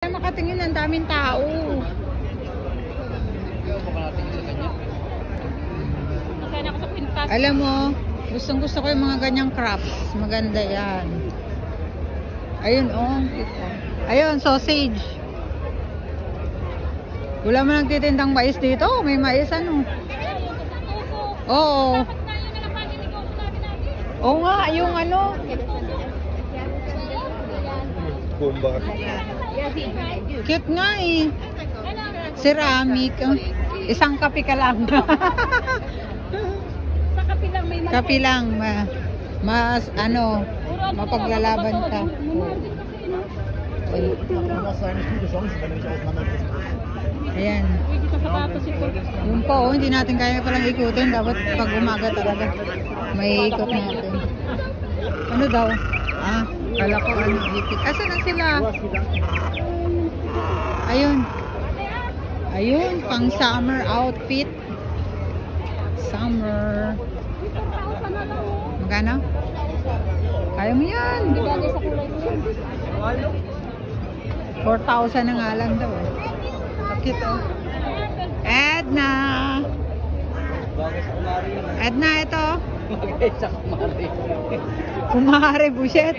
Makatingin, ang daming tao. Alam mo, gustong gusto ko yung mga ganyang crafts. Maganda yan. Ayun, oh. Ayun, sausage. Wala mo nagtitindang mais dito. May mais, ano? Oo. Oo nga, yung ano. Cute nga eh. Ceramic. Isang kape ka lang. Sa kape lang may Kape lang. Mas ano, mapaglalaban ka. Ayan. Yun po, oh, hindi natin kaya palang ikutin. Dapat pag umaga talaga may ikot natin. Ano daw? Ah, kala ko ano, ipit. Asa na sila? Ayun. Ayun, pang summer outfit. Summer. Magkano? Kaya mo yan. 4,000 na nga lang daw. Bakit oh? Edna! Edna, ito. Kumare, buset.